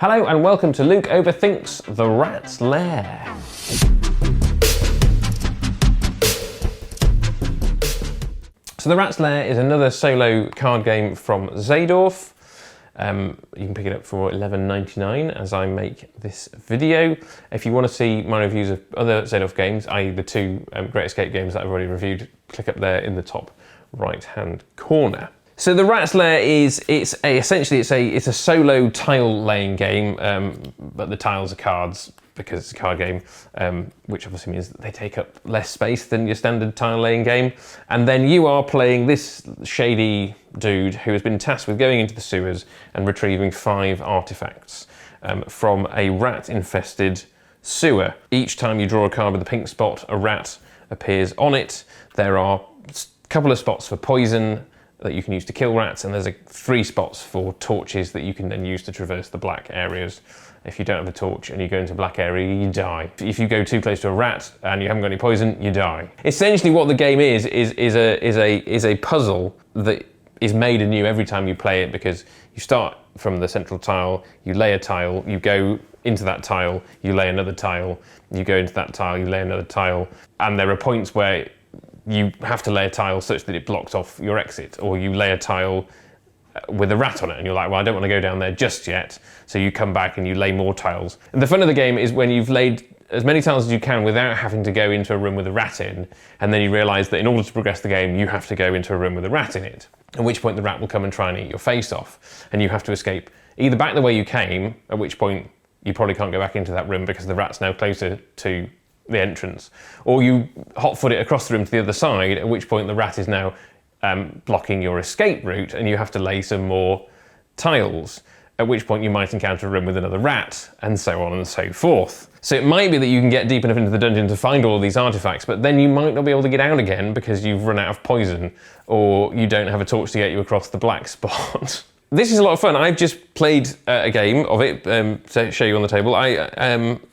Hello and welcome to Luke Overthinks The Rat's Lair. So The Rat's Lair is another solo card game from Zadorf. You can pick it up for $11.99 as I make this video. If you want to see my reviews of other Zadorf games, i.e. the two Great Escape games that I've already reviewed, click up there in the top right-hand corner. So The Rat's Lair essentially it's a solo tile laying game, but the tiles are cards because it's a card game, which obviously means that they take up less space than your standard tile laying game. And then you are playing this shady dude who has been tasked with going into the sewers and retrieving 5 artifacts from a rat-infested sewer. Each time you draw a card with a pink spot, a rat appears on it. There are a couple of spots for poison that you can use to kill rats, and there's 3 spots for torches that you can then use to traverse the black areas. If you don't have a torch and you go into a black area, you die. If you go too close to a rat and you haven't got any poison, you die. Essentially what the game is a puzzle that is made anew every time you play it, because you start from the central tile, you lay a tile, you go into that tile, you lay another tile, you go into that tile, you lay another tile, and there are points where you have to lay a tile such that it blocks off your exit, or you lay a tile with a rat on it and you're like, well, I don't want to go down there just yet, so you come back and you lay more tiles. And the fun of the game is when you've laid as many tiles as you can without having to go into a room with a rat in, and then you realise that in order to progress the game you have to go into a room with a rat in it, at which point the rat will come and try and eat your face off, and you have to escape either back the way you came, at which point you probably can't go back into that room because the rat's now closer to the entrance, or you hot-foot it across the room to the other side, at which point the rat is now blocking your escape route and you have to lay some more tiles, at which point you might encounter a room with another rat, and so on and so forth. So it might be that you can get deep enough into the dungeon to find all of these artifacts, but then you might not be able to get out again because you've run out of poison, or you don't have a torch to get you across the black spot. This is a lot of fun. I've just played a game of it to show you on the table. I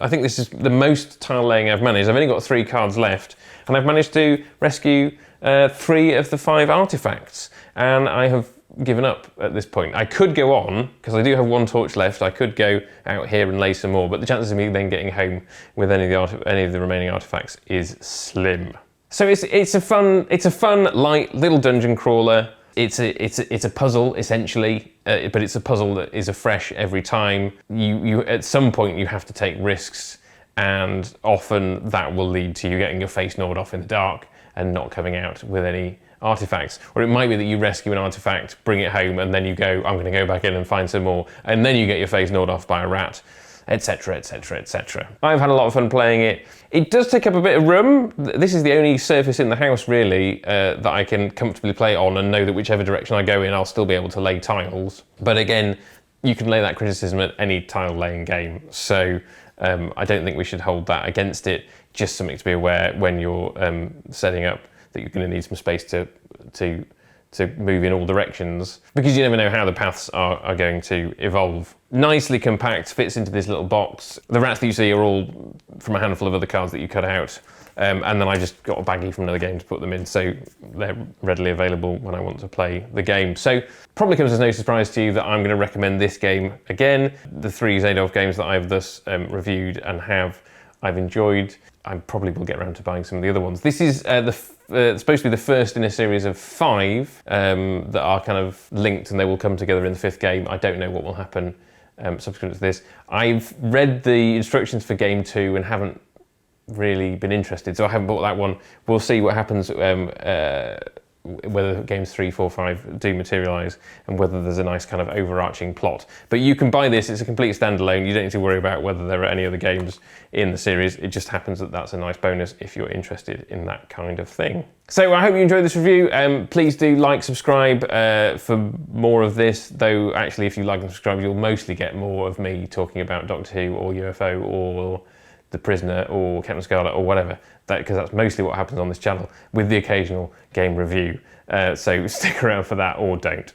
think this is the most tile laying I've managed. I've only got 3 cards left, and I've managed to rescue 3 of the 5 artifacts, and I have given up at this point. I could go on, because I do have 1 torch left. I could go out here and lay some more, but the chances of me then getting home with any of the remaining artifacts is slim. So it's a fun, light little dungeon crawler. It's a puzzle essentially, but it's a puzzle that is afresh every time. You at some point you have to take risks, and often that will lead to you getting your face gnawed off in the dark and not coming out with any artifacts. Or it might be that you rescue an artifact, bring it home, and then you go, I'm going to go back in and find some more, and then you get your face gnawed off by a rat, etc, etc, etc. I've had a lot of fun playing it. It does take up a bit of room. This is the only surface in the house really that I can comfortably play on and know that whichever direction I go in I'll still be able to lay tiles. But again, you can lay that criticism at any tile laying game, so I don't think we should hold that against it. Just something to be aware when you're setting up, that you're going to need some space to move in all directions, because you never know how the paths are going to evolve. Nicely compact, fits into this little box. The rats that you see are all from a handful of other cards that you cut out, and then I just got a baggie from another game to put them in, so they're readily available when I want to play the game. So probably comes as no surprise to you that I'm going to recommend this game again. The 3 Zadorf games that I've thus reviewed and I've enjoyed. I probably will get around to buying some of the other ones. This is supposed to be the first in a series of 5 that are kind of linked, and they will come together in the 5th game. I don't know what will happen subsequent to this. I've read the instructions for game 2 and haven't really been interested, so I haven't bought that one. We'll see what happens whether games 3, 4, 5 do materialise, and whether there's a nice kind of overarching plot. But you can buy this, it's a complete standalone. You don't need to worry about whether there are any other games in the series. It just happens that that's a nice bonus if you're interested in that kind of thing. So I hope you enjoyed this review. Please do like, subscribe for more of this, though actually if you like and subscribe you'll mostly get more of me talking about Doctor Who or UFO or The Prisoner or Captain Scarlet or whatever, because that's mostly what happens on this channel, with the occasional game review. So stick around for that or don't.